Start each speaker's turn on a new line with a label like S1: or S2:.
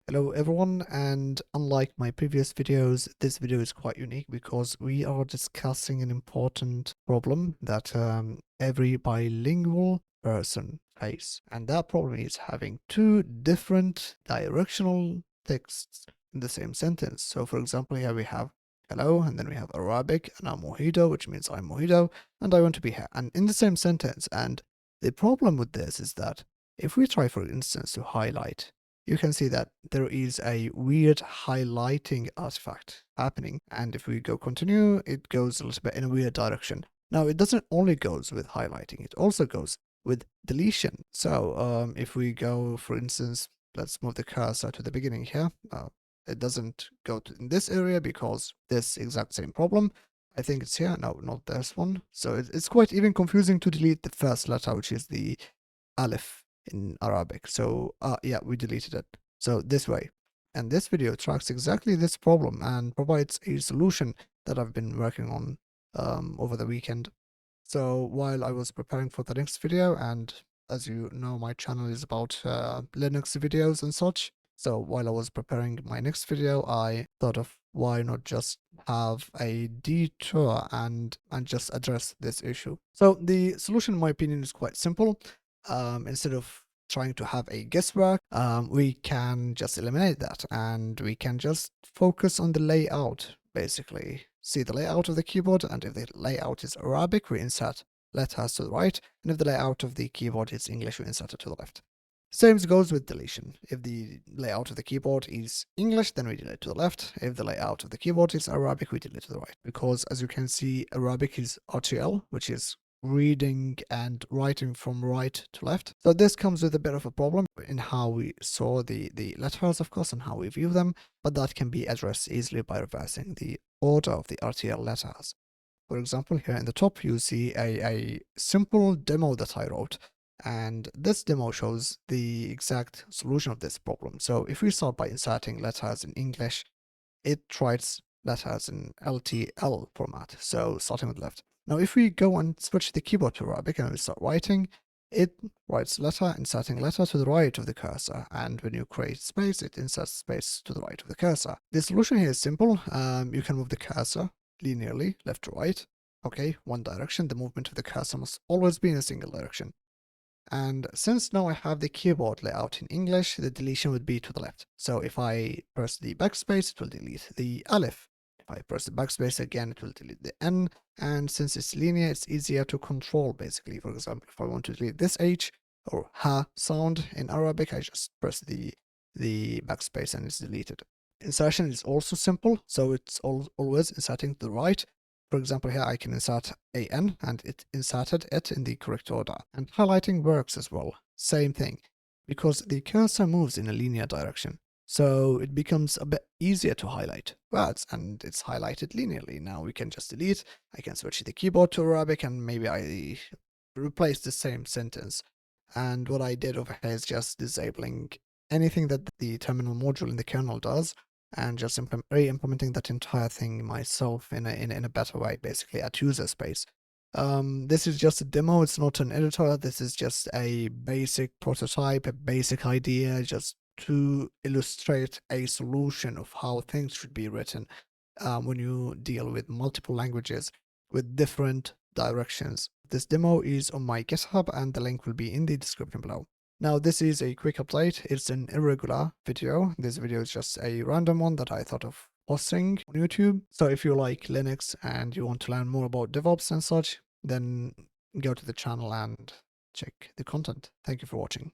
S1: Hello everyone, and unlike my previous videos, this video is quite unique because we are discussing an important problem that every bilingual person face. And that problem is having two different directional texts in the same sentence. So for example, here we have hello, and then we have Arabic, and I'm Mohido, which means I'm Mohido, and I want to be here. And in the same sentence. And the problem with this is that if we try, for instance, to highlight, you can see that there is a weird highlighting artifact happening. And if we go continue, it goes a little bit in a weird direction. Now, it doesn't only goes with highlighting, it also goes with deletion. So if we go, for instance, let's move the cursor to the beginning here. It doesn't go to in this area because this exact same problem. I think it's here. No, not this one. So it's quite even confusing to delete the first letter, which is the Aleph in Arabic. So yeah, we deleted it. So this way. And this video tracks exactly this problem and provides a solution that I've been working on over the weekend. So while I was preparing for the next video, and as you know, my channel is about Linux videos and such. So while I was preparing my next video, I thought of why not just have a detour and just address this issue. So the solution, in my opinion, is quite simple. Instead of trying to have a guesswork, we can just eliminate that and we can just focus on the layout, basically. See the layout of the keyboard, and if the layout is Arabic, we insert letters to the right, and if the layout of the keyboard is English, we insert it to the left. Same goes with deletion. If the layout of the keyboard is English, then we delete to the left. If the layout of the keyboard is Arabic, we delete to the right. Because as you can see, Arabic is RTL, which is reading and writing from right to left. So this comes with a bit of a problem in how we saw the letters, of course, and how we view them, but that can be addressed easily by reversing the order of the RTL letters. For example, here in the top, you see a simple demo that I wrote, and this demo shows the exact solution of this problem. So if we start by inserting letters in English, it writes letters in LTL format, so starting with left. Now, if we go and switch the keyboard to Arabic and we start writing, it writes letter, inserting letter to the right of the cursor, and when you create space, it inserts space to the right of the cursor. The solution here is simple. You can move the cursor linearly, left to right. Okay, one direction. The movement of the cursor must always be in a single direction. And since now I have the keyboard layout in English, the deletion would be to the left. So if I press the backspace, it will delete the Aleph. If I press the backspace again, it will delete the N. And since it's linear, it's easier to control, basically. For example, if I want to delete this H or Ha sound in Arabic, I just press the backspace and it's deleted. Insertion is also simple, so it's always inserting to the right. For example, here I can insert AN and it inserted it in the correct order. And highlighting works as well. Same thing, because the cursor moves in a linear direction. So it becomes a bit easier to highlight words, and it's highlighted linearly. Now we can just delete. I can switch the keyboard to Arabic and maybe I replace the same sentence. And what I did over here is just disabling anything that the terminal module in the kernel does, and just re-implementing that entire thing myself in a better way, basically at user space. This is just a demo, it's not an editor, this is just a basic prototype, a basic idea, just to illustrate a solution of how things should be written when you deal with multiple languages with different directions. This demo is on my GitHub and the link will be in the description below. Now, this is a quick update. It's an irregular video. This video is just a random one that I thought of posting on YouTube. So if you like Linux and you want to learn more about DevOps and such, then go to the channel and check the content. Thank you for watching.